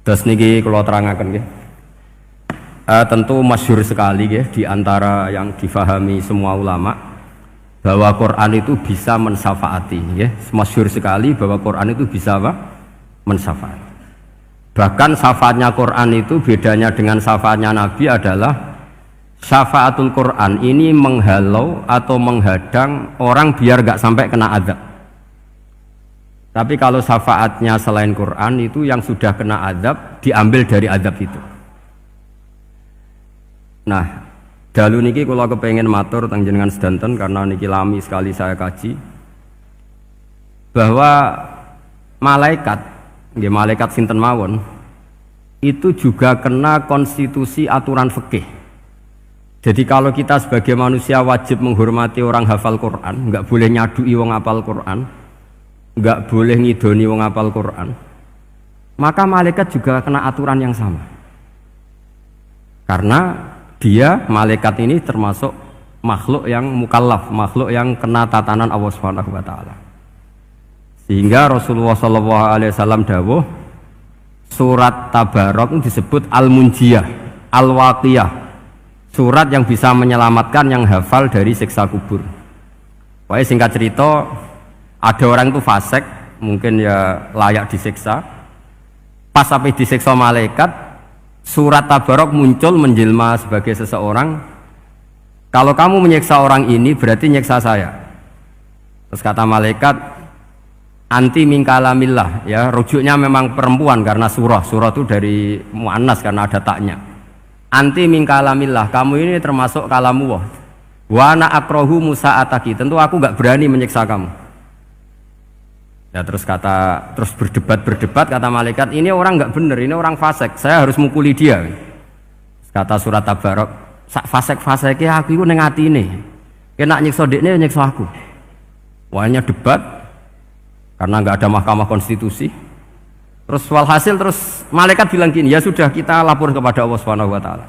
Terus niki kula terangaken nggih. Tentu masyhur sekali nggih di antara yang difahami semua ulama bahwa Quran itu bisa mensyafaati nggih. Masyhur sekali bahwa Quran itu bisa apa? Mensyafaati. Bahkan syafaatnya Quran itu bedanya dengan syafaatnya Nabi adalah syafaatul Quran ini menghalau atau menghadang orang biar gak sampai kena azab. Tapi kalau syafaatnya selain Quran itu yang sudah kena azab diambil dari azab itu. Nah, dalu niki kula kepengin matur teng jenengan sedanten karena niki lami sekali saya kaji bahwa malaikat, nggih malaikat sinten mawon itu juga kena konstitusi aturan fikih. Jadi kalau kita sebagai manusia wajib menghormati orang hafal Quran, nggak boleh nyadui wong hafal Quran, nggak boleh ngidoni wong hafal Quran, maka malaikat juga kena aturan yang sama. Karena dia, malaikat ini termasuk makhluk yang mukallaf, makhluk yang kena tatanan Allah Subhanahu wa taala. Sehingga Rasulullah sallallahu alaihi wasallam dawuh surat Tabarok disebut Al-Munjiyah, Al-Waqiyah. Surat yang bisa menyelamatkan yang hafal dari siksa kubur. Pokoknya singkat cerita, ada orang itu fasik, mungkin ya layak disiksa. Pas sampai disiksa malaikat, surat Tabarok muncul menjelma sebagai seseorang. Kalau kamu menyiksa orang ini berarti nyiksa saya. Terus kata malaikat, anti min kalamillah, ya rujuknya memang perempuan karena surah itu dari muannas karena ada taknya. Anti min kalamillah, kamu ini termasuk kalamullah. Wa ana akrahu musa'ataki, tentu aku enggak berani menyiksa kamu. Ya terus berdebat kata malaikat, ini orang enggak benar, ini orang fasik, saya harus mukuli dia. Kata surat Tabarok, sak fasik-fasike aku iku ning atine. Kena nyiksa dekne nyiksa aku. Wahnya debat karena enggak ada mahkamah konstitusi. Terus walhasil terus malaikat bilang gini, ya sudah kita lapor kepada Allah Subhanahu wa taala.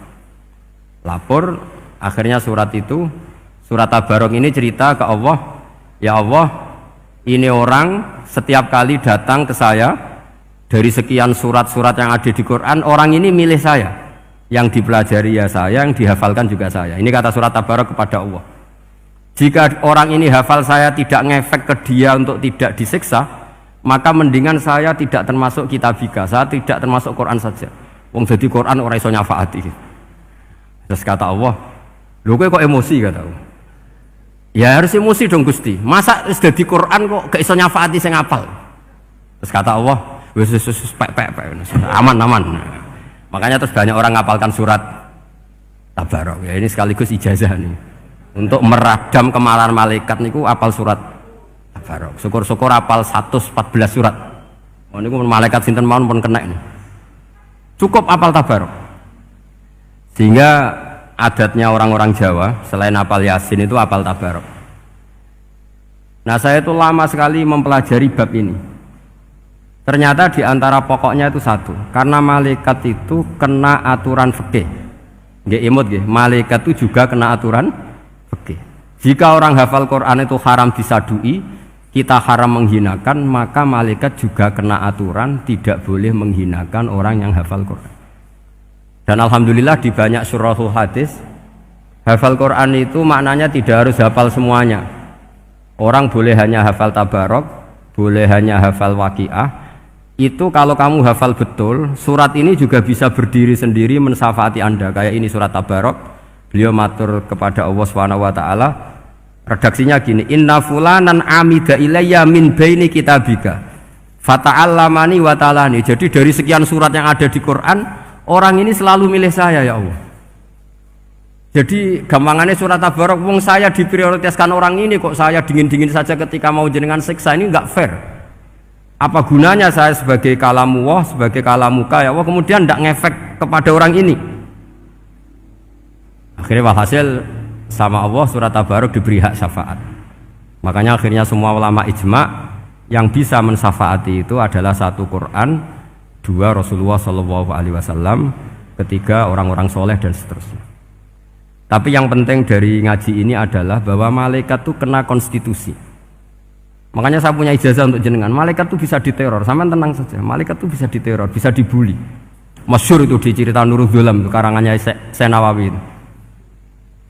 Lapor, akhirnya surat Tabarok ini cerita ke Allah, ya Allah, ini orang setiap kali datang ke saya dari sekian surat-surat yang ada di Quran, orang ini milih saya, yang dipelajari ya saya, yang dihafalkan juga saya. Ini kata surat Tabarok kepada Allah. Jika orang ini hafal saya tidak ngefek ke dia untuk tidak disiksa, maka mendingan saya tidak termasuk kitabika, saya tidak termasuk Quran saja. Wong jadi Quran ora iso nyafaati. Terus kata Allah, lho kowe kok emosi kata Allah. Ya harus emosi dong Gusti. Masa wis dadi Quran kok gak iso nyafaati sing apal. Terus kata Allah, wis pek aman. Makanya terus banyak orang ngapalkan surat Tabarok. Ya ini sekaligus ijazah nih. Untuk meradam kemarahan malaikat niku apal surat Tabarok. Syukur-syukur apal 114 surat. Oh niku malaikat sinten mawon pun kena ini. Cukup apal Tabarok. Sehingga adatnya orang-orang Jawa selain apal Yasin itu apal Tabarok. Nah saya itu lama sekali mempelajari bab ini. Ternyata di antara pokoknya itu satu, karena malaikat itu kena aturan fikih. Nggih imut nggih, malaikat itu juga kena aturan fikih. Jika orang hafal Quran itu haram disadui, kita haram menghinakan, maka malaikat juga kena aturan tidak boleh menghinakan orang yang hafal Quran. Dan alhamdulillah di banyak surahul hadis hafal Quran itu maknanya tidak harus hafal semuanya. Orang boleh hanya hafal Tabarok, boleh hanya hafal Waqiah. Itu kalau kamu hafal betul, surat ini juga bisa berdiri sendiri mensyafaati Anda. Kayak ini surat Tabarok, beliau matur kepada Allah Subhanahu wa taala. Redaksinya gini, inna fulanan amida ilayya min baini kitabika fata'allamani wa ta'alani. Jadi dari sekian surat yang ada di Quran, orang ini selalu milih saya ya Allah. Jadi gampangannya surat Tabarok, wong saya diprioritaskan orang ini kok saya dingin-dingin saja ketika mau jenengan siksa, ini enggak fair. Apa gunanya saya sebagai kalamullah, sebagai kalamuka ya Allah, kemudian enggak ngefek kepada orang ini. Akhirnya walhasil sama Allah surat Tabarok diberi hak syafaat. Makanya akhirnya semua ulama ijma yang bisa mensyafaati itu adalah satu Quran, dua Rasulullah Shallallahu Alaihi Wasallam, ketiga orang-orang soleh dan seterusnya. Tapi yang penting dari ngaji ini adalah bahwa malaikat itu kena konstitusi. Makanya saya punya ijazah untuk jenengan. Malaikat itu bisa diteror, sampean tenang saja. Malaikat itu bisa diteror, bisa dibully. Masyhur itu di cerita Nurul Dhulam, karangannya Senawawi.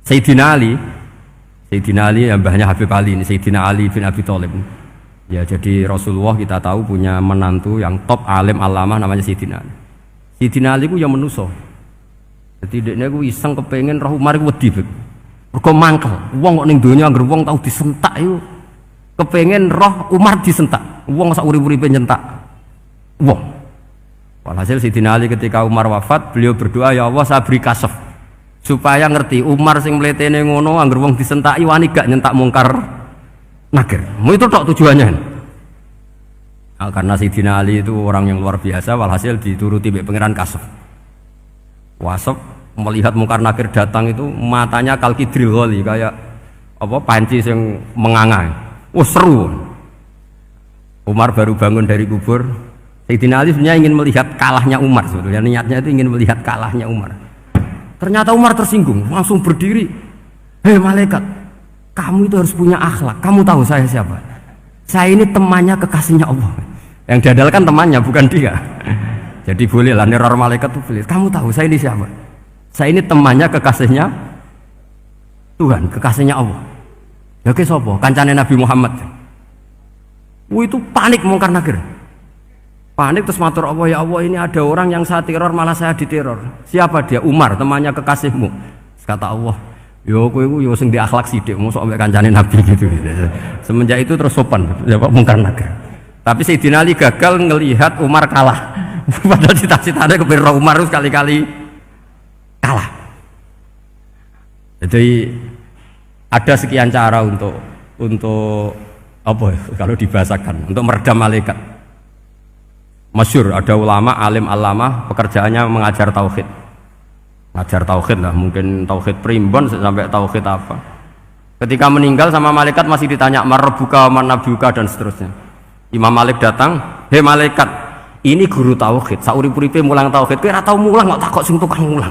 Sayyidina Ali ya mbahnya Habib Ali ini, Sayyidina Ali bin Abi Thalib. Ya jadi Rasulullah kita tahu punya menantu yang top alim alamah namanya Sayyidina Ali. Sayyidina Ali ku yang menuso. Jadi dekne ku iseng kepengen roh Umar ku wedi. Mergo mangkel. Wong kok ning donya anggere wong tau disentak iku kepengen roh Umar disentak. Wong sak urip-uripe nyentak wong. Walhasil Sayyidina Ali ketika Umar wafat, beliau berdoa, ya Allah saya beri kasaf supaya ngerti Umar sing mletene ngono anggere wong disentaki wani gak nyentak mungkar nakir. Itu tok tujuannya. Nah, karena Sayyidina Ali itu orang yang luar biasa, walhasil dituruti mbek pangeran kasaf. Wasaf melihat mungkar nakir datang itu matanya kalkidril ghali kayak apa panci yang mengangai. Seru. Umar baru bangun dari kubur. Sayyidina Ali sebenarnya ingin melihat kalahnya Umar sebetulnya, niatnya itu ingin melihat kalahnya Umar. Ternyata Umar tersinggung, langsung berdiri. Hei malaikat, kamu itu harus punya akhlak. Kamu tahu saya siapa? Saya ini temannya kekasihnya Allah. Yang diandalkan temannya bukan dia. Jadi boleh lah neror malaikat itu boleh. Kamu tahu saya ini siapa? Saya ini temannya kekasihnya Tuhan, kekasihnya Allah. Ya ke sapa? Kancane Nabi Muhammad. Itu panik mungkar nakir. Panik terus matur Allah, ya Allah ini ada orang yang saya teror malah saya diteror. Siapa dia? Umar, temannya kekasihmu. Kata Allah, yo kowe iku yo sing di akhlak sithik, mosok ambek kancane Nabi gitu. Semenjak itu terus sopan, jawab mungkar nakir. Tapi Sayyidina Ali gagal ngelihat Umar kalah. Padahal cita-citanya kepira Umar sekali-kali kalah. Jadi ada sekian cara untuk apa kalau dibahasakan untuk meredam malaikat. Masyhur ada ulama alim alamah pekerjaannya mengajar tauhid. Ngajar tauhid lah, mungkin tauhid primbon sampai tauhid apa. Ketika meninggal sama malaikat masih ditanya marbuka manabuka dan seterusnya. Imam Malik datang, "Hei malaikat, ini guru tauhid, saurip-uripe mulang tauhid. Kowe ora tau mulang kok takok sing tukang mulang.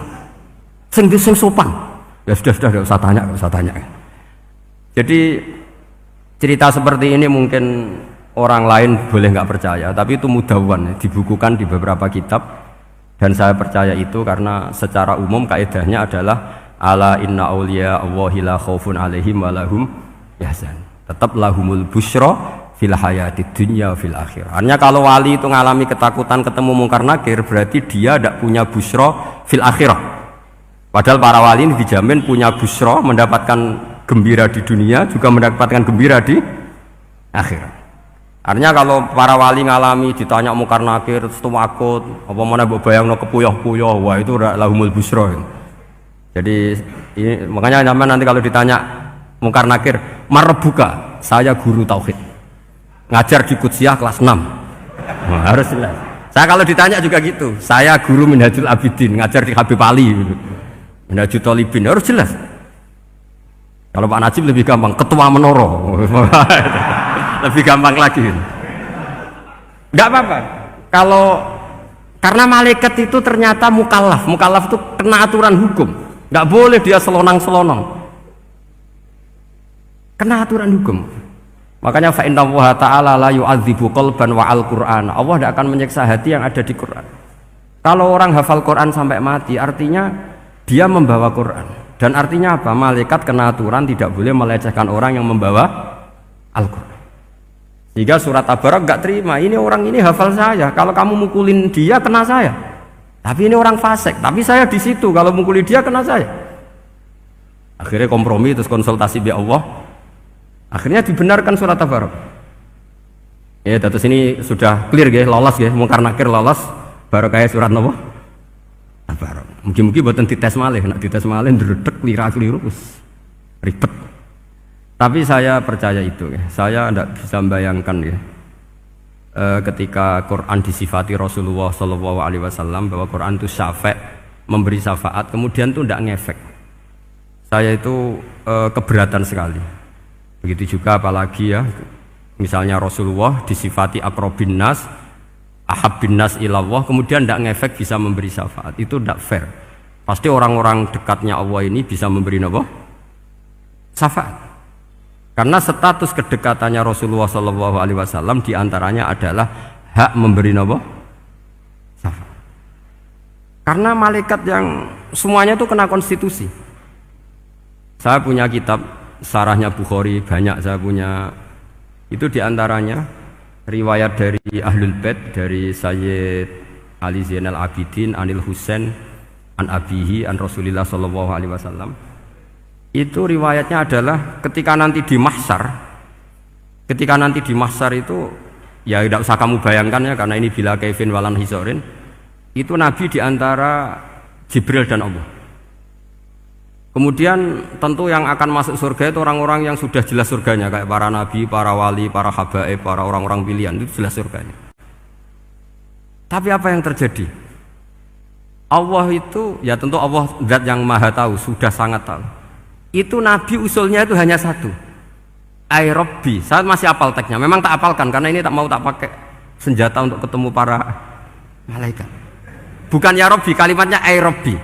Sing sopan." Ya sudah enggak usah tanya. Jadi cerita seperti ini mungkin orang lain boleh nggak percaya, tapi itu mudawwan, dibukukan di beberapa kitab, dan saya percaya itu karena secara umum kaidahnya adalah ala inna auliya Allahi la khaufun alaihim wa lahum yahzan. Tetap lahumul busyra fil hayatid dunya fil akhirah. Artinya kalau wali itu ngalami ketakutan ketemu mungkar nakir, berarti dia tidak punya busyra fil akhirah. Padahal para wali ini dijamin punya busyra, mendapatkan gembira di dunia, juga mendapatkan gembira di akhirat. Artinya kalau para wali ngalami ditanya mungkar nakir terus takut, apa mana mbok bayangno kepuyah-puyah, wah itu lahumul busyra. Jadi ini, makanya zaman nanti kalau ditanya mungkar nakir, marbuka, saya guru tauhid. Ngajar di Qudsiyah kelas 6. Nah, harus jelas. Saya kalau ditanya juga gitu, saya guru Minhajul Abidin, ngajar di Habib Ali gitu. Minhajul Thalibin, harus jelas. Kalau Pak Najib lebih gampang, ketua menoro. Lebih gampang lagi. Enggak apa-apa. Kalau karena malaikat itu ternyata mukallaf itu kena aturan hukum. Enggak boleh dia selonang-selonong. Kena aturan hukum. Makanya fa innallaha ta'ala la yu'adzibu qalban wa al-Qur'an. Allah tidak akan menyiksa hati yang ada di Quran. Kalau orang hafal Quran sampai mati, artinya dia membawa Quran. Dan artinya apa? Malaikat kena aturan tidak boleh melecehkan orang yang membawa Al-Quran. Sehingga surat Tabarak nggak terima, ini orang ini hafal saya, kalau kamu mukulin dia kena saya. Tapi ini orang fasik, tapi saya di situ, kalau mukuli dia kena saya. Akhirnya kompromi terus konsultasi bi Allah. Akhirnya dibenarkan surat Tabarak. Ya, terus ini sudah clear ya, lolos ya, mungkar nakir lolos, baru kayak surat Nabi Tabarak. Mungkin buatan dites malih, nak dites malih ndredeg keliru ribet. Tapi saya percaya itu ya. Saya tidak bisa membayangkan ya, ketika Quran disifati Rasulullah SAW bahwa Quran itu syafa', memberi syafaat, kemudian itu tidak ngefek. Saya itu keberatan sekali. Begitu juga apalagi ya, misalnya Rasulullah disifati aqrabin nas, ahabbin nas ilallah, kemudian tidak ngefek bisa memberi syafaat. Itu tidak fair. Pasti orang-orang dekatnya Allah ini bisa memberi apa? Syafaat. Karena status kedekatannya Rasulullah SAW diantaranya adalah hak memberi apa? Syafaat. Karena malaikat yang semuanya itu kena konstitusi. Saya punya kitab syarahnya Bukhari banyak, saya punya itu diantaranya riwayat dari Ahlul Bait, dari Sayyid Ali Zainal Abidin Anil Husain an Abihi an Rasulillah sallallahu alaihi wasallam. Itu riwayatnya adalah ketika nanti di mahsyar itu ya tidak usah kamu bayangkan ya, karena ini bila kaifin walan hisorin, itu Nabi diantara Jibril dan Allah. Kemudian tentu yang akan masuk surga itu orang-orang yang sudah jelas surganya, kayak para nabi, para wali, para habaib, para orang-orang pilihan, itu jelas surganya. Tapi apa yang terjadi? Allah itu, ya tentu Allah zat yang maha tahu, sudah sangat tahu. Itu Nabi usulnya itu hanya satu, Ai Rabbi. Saya masih apal teksnya, memang tak apalkan karena ini tak mau tak pakai senjata untuk ketemu para malaikat. Bukan ya Rabbi, kalimatnya Ai Rabbi.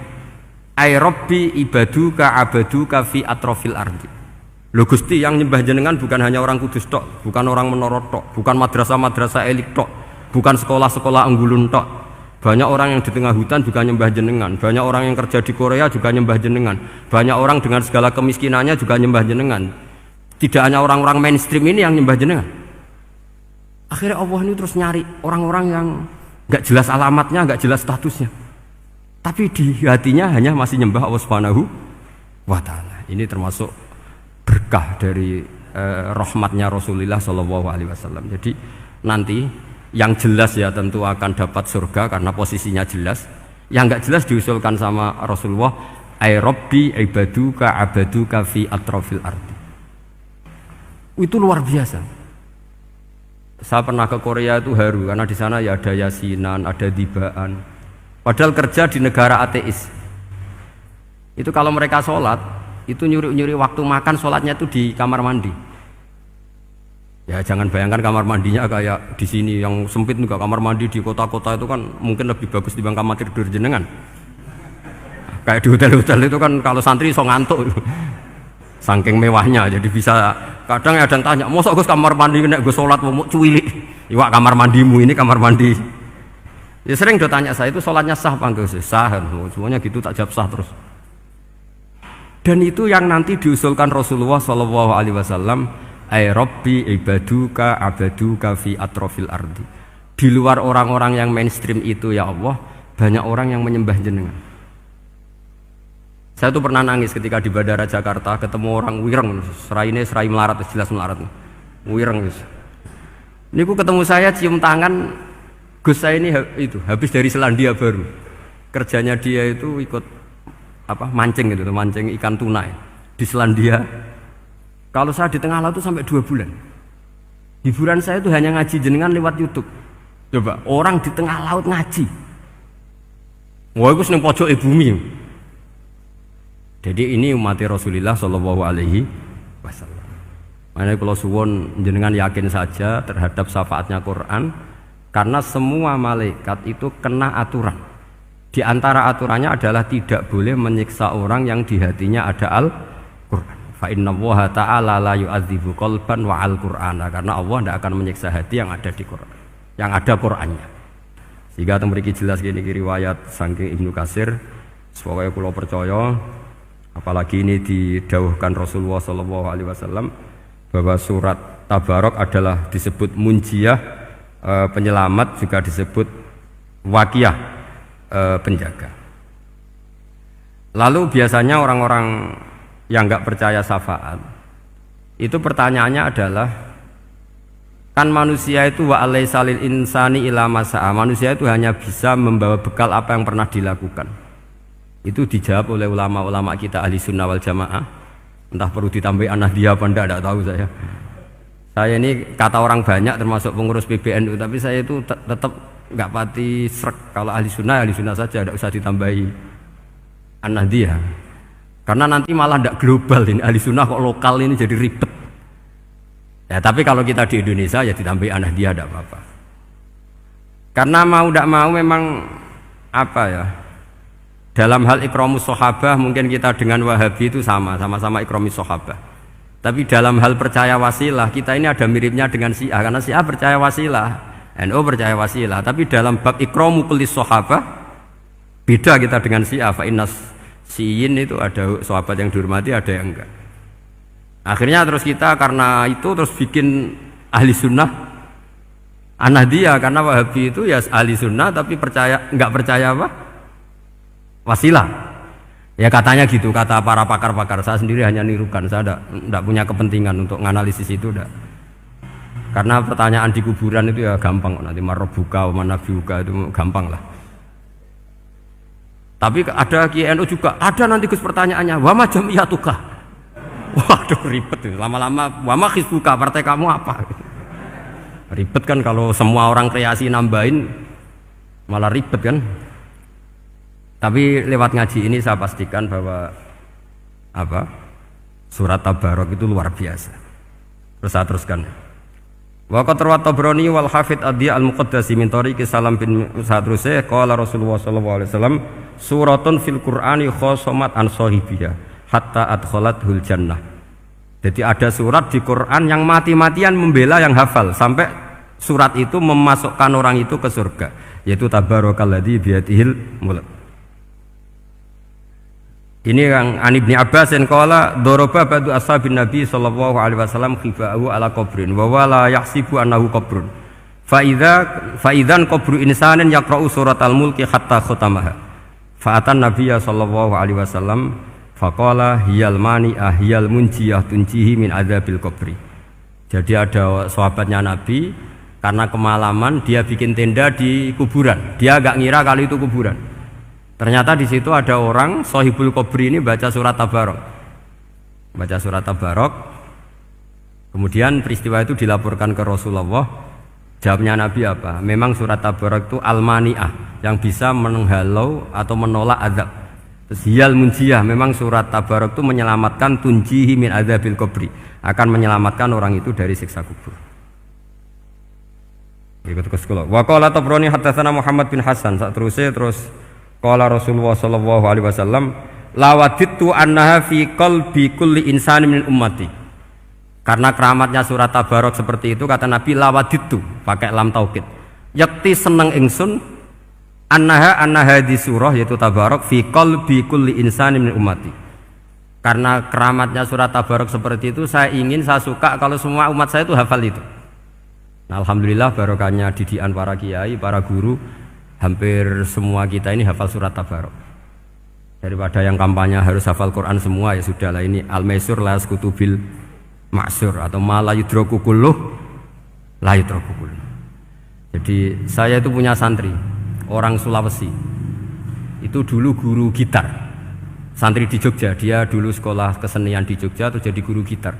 Ai Rabbi ibaduka abaduka fi atrofil ardi. Lho Gusti, yang nyembah jenengan bukan hanya orang Kudus tok, bukan orang Menara tok, bukan madrasah-madrasah elit tok, bukan sekolah-sekolah Anggulun tok. Banyak orang yang di tengah hutan juga nyembah jenengan, banyak orang yang kerja di Korea juga nyembah jenengan, banyak orang dengan segala kemiskinannya juga nyembah jenengan. Tidak hanya orang-orang mainstream ini yang nyembah jenengan. Akhirnya Allah ini terus nyari orang-orang yang gak jelas alamatnya, gak jelas statusnya, tapi di hatinya hanya masih nyembah Allah Subhanahu wa ta'ala. Ini termasuk berkah dari rahmatnya Rasulullah sallallahu alaihi wasallam. Jadi nanti yang jelas ya tentu akan dapat surga karena posisinya jelas. Yang enggak jelas diusulkan sama Rasulullah, Ai Rabbi ibaduka abaduka fi atrofil ardi. Itu luar biasa. Saya pernah ke Korea itu haru karena di sana ya ada yasinan, ada dibaan. Padahal kerja di negara ateis. Itu kalau mereka sholat, itu nyuri-nyuri waktu makan sholatnya itu di kamar mandi. Ya jangan bayangkan kamar mandinya kayak di sini yang sempit juga. Kamar mandi di kota-kota itu kan mungkin lebih bagus dibanding kamar tidur jenengan. Kayak di hotel-hotel itu kan kalau santri so ngantuk. Saking mewahnya, jadi bisa kadang ada yang tanya, mosok Gus kamar mandi nek gue sholat mau cuwilik. Iwak kamar mandimu ini kamar mandi. Ya sering do tanya saya itu sholatnya sah apa enggak sih? Sah, semuanya gitu tak jawab sah terus. Dan itu yang nanti diusulkan Rasulullah Shallallahu Alaihi Wasallam, Ai Rabbi ibaduka abaduka fi atrofil ardi. Di luar orang-orang yang mainstream itu ya Allah, banyak orang yang menyembah jenengan. Saya tuh pernah nangis ketika di Bandara Jakarta ketemu orang wireng, serai melarat, jelas melarat, wireng. Ini aku ketemu saya cium tangan. Gus saya ini itu habis dari Selandia Baru, kerjanya dia itu ikut mancing gitu, mancing ikan tuna di Selandia. Kalau saya di tengah laut itu sampai 2 bulan. Hiburan saya itu hanya ngaji jenengan lewat YouTube. Coba orang di tengah laut ngaji. Wah, itu seneng pojok bumi. Jadi ini umat Rasulullah Shallallahu Alaihi Wasallam. Makanya kalau suwon jenengan yakin saja terhadap syafaatnya Quran. Karena semua malaikat itu kena aturan. Di antara aturannya adalah tidak boleh menyiksa orang yang di hatinya ada Al-Quran. Fa innallaha ta'ala la yu'adzibu qalban wa al-Qur'ana. Karena Allah tidak akan menyiksa hati yang ada di Quran, yang ada Qurannya. Sehingga memiliki jelas gini riwayat saking Ibnu Katsir. Supaya kula percaya, apalagi ini didhawuhkan Rasulullah sallallahu alaihi wasallam bahwa surat Tabarok adalah disebut munjiyah, penyelamat, juga disebut wakiyah, penjaga. Lalu biasanya orang-orang yang enggak percaya syafaat itu pertanyaannya adalah, kan manusia itu wa alaisalil insani ila masa'a, manusia itu hanya bisa membawa bekal apa yang pernah dilakukan. Itu dijawab oleh ulama-ulama kita ahli sunnah wal jamaah. Entah perlu ditambahi anahdia apa enggak tahu saya. Saya ini kata orang banyak termasuk pengurus PBNU, tapi saya itu tetap nggak pati srek. Kalau ahli sunnah saja, tidak usah ditambahi an-nahdiyah. Karena nanti malah tidak global ini, ahli sunnah kok lokal ini jadi ribet. Ya tapi kalau kita di Indonesia ya ditambahi an-nahdiyah tidak apa-apa. Karena mau tidak mau memang dalam hal ikramus sahabah mungkin kita dengan Wahabi itu sama-sama ikramus sahabah. Tapi dalam hal percaya wasilah kita ini ada miripnya dengan Syiah, karena Syiah percaya wasilah, NU percaya wasilah. Tapi dalam bab ikramu kulis sahabah Beda kita dengan Syiah, fa innas Syiin itu ada sahabat yang dihormati, ada yang enggak. Akhirnya terus kita karena itu terus bikin ahli sunnah An-Nahdiyah, karena Wahabi itu ya ahli sunnah tapi enggak percaya apa? Wasilah. Ya katanya gitu, kata para pakar-pakar. Saya sendiri hanya nirukan, saya enggak punya kepentingan untuk menganalisis itu enggak. Karena pertanyaan di kuburan itu ya gampang, nanti marbuka wa manabiuka itu gampang lah. Tapi ada KNU juga, ada nanti Gus pertanyaannya, wa ma jamiyatuka. Waduh ribet itu. Lama-lama wa ma hizbuka, partai kamu apa? Ribet kan kalau semua orang kreasi nambahin malah ribet kan. Tapi lewat ngaji ini saya pastikan bahwa apa? Surat Tabarok itu luar biasa. Terus saya teruskan. Wa qad rawat Tabrani wal Hafidz Ad-Diya al-Muqaddasi min tariqi Salam bin Sadrusih qala Rasulullah sallallahu alaihi wasallam suratun fil Qur'ani khosomat an sahibiha hatta adkhalathul jannah. Jadi ada surat di Quran yang mati-matian membela yang hafal sampai surat itu memasukkan orang itu ke surga, yaitu tabarakalladzi biyadihil mulk. Ini yang an Ibnu Abbas yang qala daraba ba'du ashabin Nabi sallallahu alaihi wasallam khifa'u ala qabrin wa wala yahsibu annahu qabrun. Fa idzan qabru insanin yaqra'u suratal mulki hatta khatamaha. Fa atan Nabiyya sallallahu alaihi wasallam faqala hiyal mani'ah hiyal munjiyah tunjihi min adzabil qabri. Jadi ada sahabatnya Nabi karena kemalaman dia bikin tenda di kuburan. Dia agak ngira kalau itu kuburan. Ternyata di situ ada orang Sohibul Qabri ini baca surat Tabarok. Baca surat Tabarok. Kemudian peristiwa itu dilaporkan ke Rasulullah. Jawabnya Nabi apa? Memang surat Tabarok itu al-mani'ah yang bisa menghalau atau menolak azab. Terus hiyal munjiyah, memang surat Tabarok itu menyelamatkan tunjihi min adzabil qabri, akan menyelamatkan orang itu dari siksa kubur. Ikut ke sekolah. Wa qala Tabrani haddatsana Muhammad bin Hasan. Saat terus qala Rasulullah sallallahu alaihi wasallam lawadittu annaha fi qalbi kulli insanin min ummati. Karena keramatnya surat Tabarok seperti itu, kata Nabi lawadittu pakai lam taukid. Yakti seneng ingsun annaha di surah yaitu Tabarok fi qalbi kulli insanin min ummati. Karena keramatnya surat Tabarok seperti itu, saya suka kalau semua umat saya itu hafal itu. Nah, alhamdulillah barokahnya didikan para kiai, para guru, hampir semua kita ini hafal surat Tabarok. Daripada yang kampanye harus hafal Quran semua, ya sudahlah, ini al-maisur la yasqutubil ma'sur atau ma la yudraku kulluh la yudraku kulluh. Jadi saya itu punya santri orang Sulawesi. Itu dulu guru gitar. Santri di Jogja, dia dulu sekolah kesenian di Jogja terus jadi guru gitar.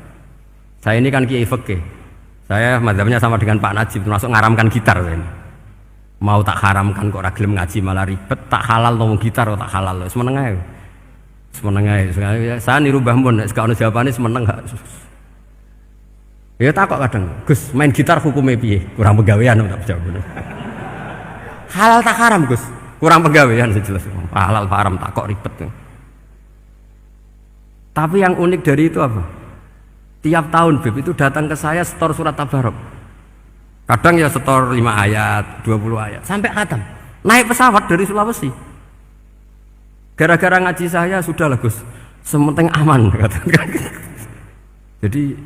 Saya ini kan kiai fikih. Saya mazhabnya sama dengan Pak Najib, termasuk ngaramkan gitar saya ini. Mau tak haramkan kok ragilem ngaji malah ribet, tak halal ngomong gitar kok tak halal. Semeneng ae. Semeneng ae. Saya niru Mbah Mun, nek gak ono jawabane semeneng gak. Ya takok kadang, Gus, main gitar hukumnya piye? Kurang pegawean tak jawab. Halal tak haram, Gus? Kurang pegawean jelas. Halal haram takok ribet. Tapi yang unik dari itu apa? Tiap tahun Beb itu datang ke saya setor surat Tabarok. Kadang ya setor 5 ayat, 20 ayat, sampai khatam. Naik pesawat dari Sulawesi. Gara-gara ngaji saya, sudahlah Gus, sementing aman. Jadi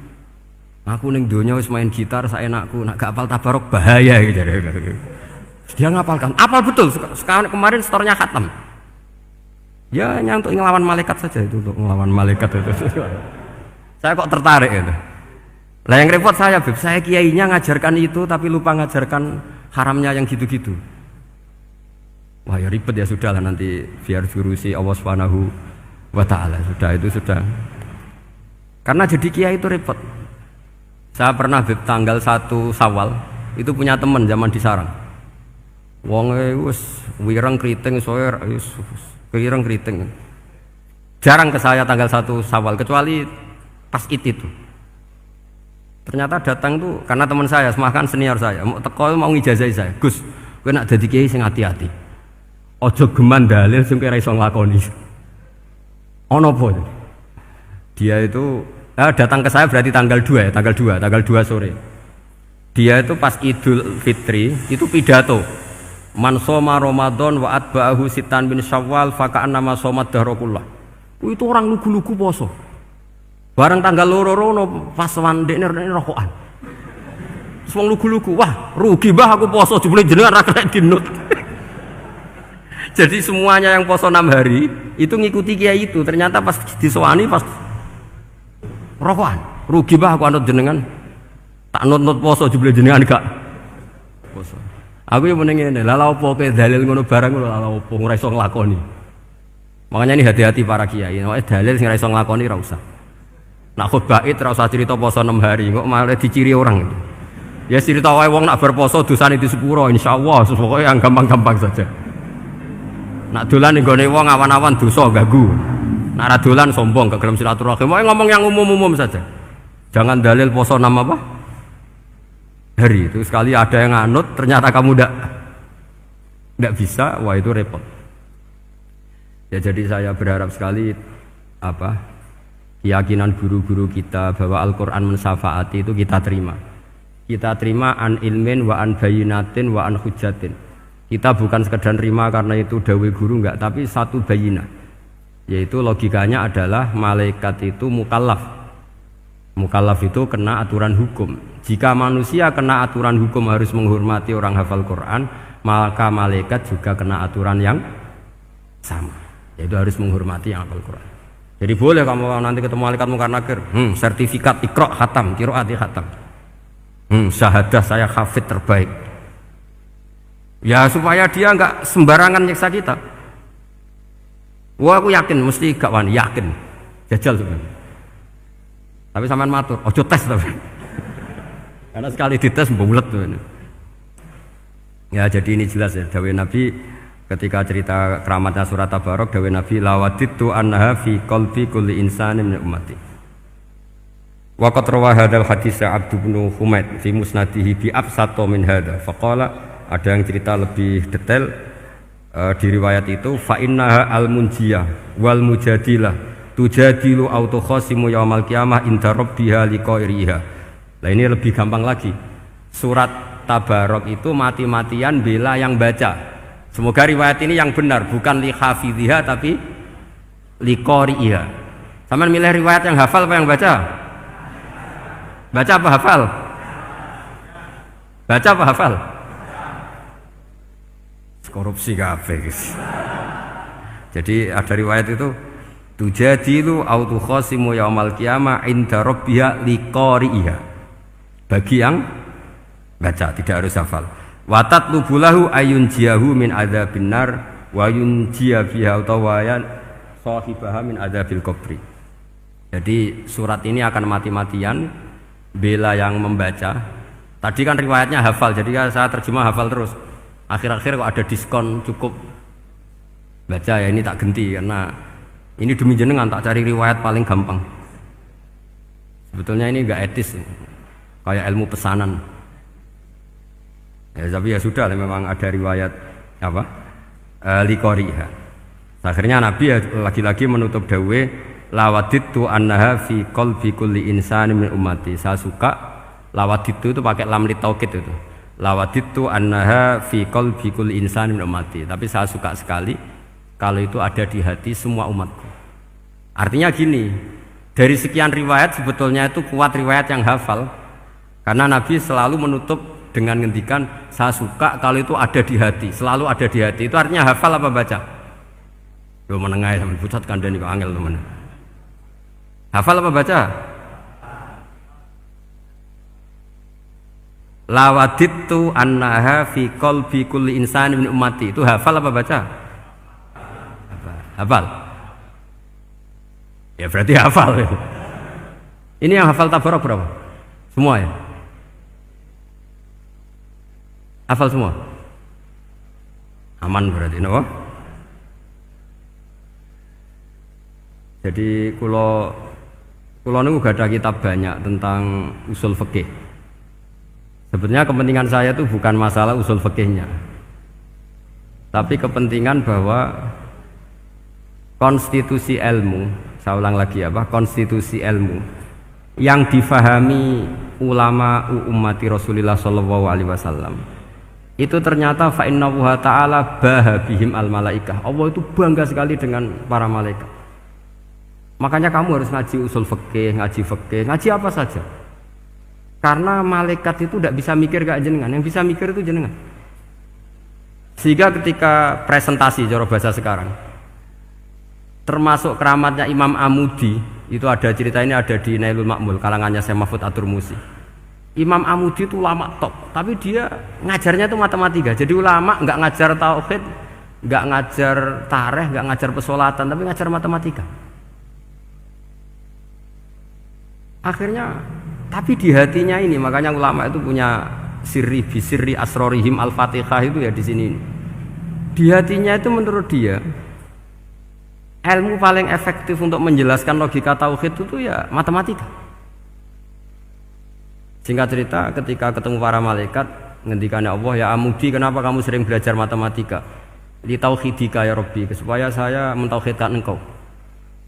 aku ning donya wis main gitar saenakku, nak gak apal Tabarok bahaya gitu. Dia ngapalkan, apal betul. Sekarang kemarin setornya khatam. Ya hanya untuk ngelawan malaikat saja itu, untuk ngelawan malaikat itu. Saya kok tertarik itu. Lah yang repot saya, Beb, saya kiainya ngajarkan itu tapi lupa ngajarkan haramnya yang gitu-gitu. Wah ya ribet ya, sudahlah nanti biar diurusi Allah Subhanahu wa taala. Sudah itu sudah. Karena jadi kiai itu repot. Saya pernah Beb tanggal 1 Syawal itu punya teman zaman di Sarang. Wonge wis wireng kriting soe wis wireng kriting. Jarang ke saya tanggal 1 Syawal kecuali pas itu. Ternyata datang tuh karena teman saya, semakan senior saya, mau teko mau ngijazahi saya. Gus, kowe nak dadi kiai sing hati-hati. Aja geman dalil sing ora iso nglakoni. Ono apa? Dia itu datang ke saya berarti tanggal 2 ya, tanggal 2 sore. Dia itu pas Idul Fitri itu pidato. Man shoma Ramadan wa atba'ahu sitan bin Syawal fa ka'annama shoma dahrakullah. Itu orang lugu-lugu poso. Bareng tanggal loro pas wandekne rokokan. Wong lugu-lugu, wah rugi mbah aku poso jebule jenengan ra kena dinut. Jadi semuanya yang poso 6 hari itu ngikuti kiai itu. Ternyata pas disowani pas rokokan. Rugi mbah aku anut jenengan. Tak nut-nut poso jebule jenengan gak poso. Aku yang mending ngene, lha opo kowe dalil ngono barang ngono lha opo ora iso nglakoni. Makanya ini hati-hati para kiai, nek dalil sing ora iso nglakoni ora usah. Nak khutbah id ora usah cerita poso 6 hari, kok malah diciri orang itu. Ya cerita wae wong nak berposo dosane di sepuro insyaallah, pokoke yang gampang-gampang saja. Nak dolan ning gone wong awan-awan dosa ganggu. Nak ra dolan sombong gak gelem silaturahim. Wae ngomong yang umum-umum saja. Jangan dalil poso 6 apa? Hari itu sekali ada yang nganut ternyata kamu tidak bisa, wah itu repot ya. Jadi saya berharap sekali keyakinan guru-guru kita bahwa Al-Quran mensyafaati itu kita terima an ilmin wa an bayinatin wa an hujatin. Kita bukan sekedar terima karena itu dawe guru enggak, tapi satu bayinah, yaitu logikanya adalah malaikat itu mukallaf. Mukallaf itu kena aturan hukum. Jika manusia kena aturan hukum harus menghormati orang hafal Quran, maka malaikat juga kena aturan yang sama, yaitu harus menghormati yang hafal Quran. Jadi boleh kamu nanti ketemu malaikat mungkar nakir, sertifikat Iqra khatam, qiraati khatam, syahadah saya hafid terbaik. Ya supaya dia enggak sembarangan nyiksa kita. Wah aku yakin mesti gak wani, yakin jajal sebenarnya. Tapi sampean matur, ojo tes tapi. Karena sekali dites bulet tuh. Ya jadi ini jelas ya, dawuh Nabi ketika cerita keramatnya surat Tabarok, dawuh Nabi lawaditu annaha fi qalbi kulli insanin min ummati. Wa qad rawa hadzal hadits Abdu bin Humaid fi musnadihi bi absato min hadza. Faqala, ada yang cerita lebih detail di riwayat itu, fa innaha al-munjiyah wal mujadilah tujadilu autokhosimu yaumal qiyamah inda rabbiha liqairiha. Nah ini lebih gampang lagi. Surat Tabarok itu mati-matian bela yang baca. Semoga riwayat ini yang benar, bukan li hafidhiha tapi liqairiha. Sampeyan milih riwayat yang hafal apa yang baca? Baca apa hafal? Baca apa hafal? Korupsi kabeh. Jadi ada riwayat itu tujadilu autokhosimu yaumal qiyamah inda rabbiha liqari'iha, bagi yang baca, tidak harus hafal. Watat lubulahu ayun jiahu min adzabin nar wa yunjiya biha utawayan sahibaha min adzabil qabri. Jadi surat ini akan mati-matian bela yang membaca. Tadi kan riwayatnya hafal, jadi saya terjemah hafal terus. Akhir-akhir kok ada diskon cukup baca, ya ini tak ganti karena ini demi jenengan tak cari riwayat paling gampang. Sebetulnya ini enggak etis, kayak ilmu pesanan. Ya tapi ya sudah, memang ada riwayat apa? Liqariha. Akhirnya Nabi ya lagi-lagi menutup dawe lawaditu annaha fi qalbi kulli insanin min ummati. Saya suka lawaditu itu pakai lam li taukid itu. Lawaditu annaha fi qalbi kulli insanin min ummati. Tapi saya suka sekali kalau itu ada di hati semua umatku. Artinya gini, dari sekian riwayat sebetulnya itu kuat riwayat yang hafal, karena Nabi selalu menutup dengan ngendikan saya suka kalau itu ada di hati, selalu ada di hati. Itu artinya hafal apa baca? Lo menengah sampai pusat kandani kok angel teman. Hafal apa baca? Lawaditu annaha fi qalbi kulli insani min ummati. Itu hafal apa baca? Hafal. Ya berarti hafal. Ini yang hafal Tabarok berapa? Semua ya? Hafal semua? Aman berarti, no? Jadi kalau niku gak ada kitab banyak tentang usul fikih. Sebetulnya kepentingan saya itu bukan masalah usul fikihnya, tapi kepentingan bahwa konstitusi ilmu, saya ulang lagi apa? Konstitusi ilmu yang difahami ulama ummati Rasulullah sallallahu alaihi wasallam itu ternyata fa innahu ta'ala bahabihim al malaikah. Allah itu bangga sekali dengan para malaikat. Makanya kamu harus ngaji usul fikih, ngaji apa saja. Karena malaikat itu tidak bisa mikir kayak jenengan, yang bisa mikir itu jenengan. Sehingga ketika presentasi cara bahasa sekarang, termasuk keramatnya Imam Amudi, itu ada cerita ini ada di Nailul Ma'mul kalangannya Syekh Mahfud At-Turmusi. Imam Amudi itu ulama top, tapi dia ngajarnya itu matematika. Jadi ulama nggak ngajar tauhid, nggak ngajar tarikh, nggak ngajar pesolatan, tapi ngajar matematika. Akhirnya, tapi di hatinya ini, makanya ulama itu punya bisirri asrorihim al-fatihah itu ya di sini. Di hatinya itu menurut dia, ilmu paling efektif untuk menjelaskan logika tauhid itu ya matematika. Singkat cerita, ketika ketemu para malaikat, ngendikannya Allah, ya Amudi, kenapa kamu sering belajar matematika? Li tauhidika ya Rabbi, supaya saya mentauhidkan engkau.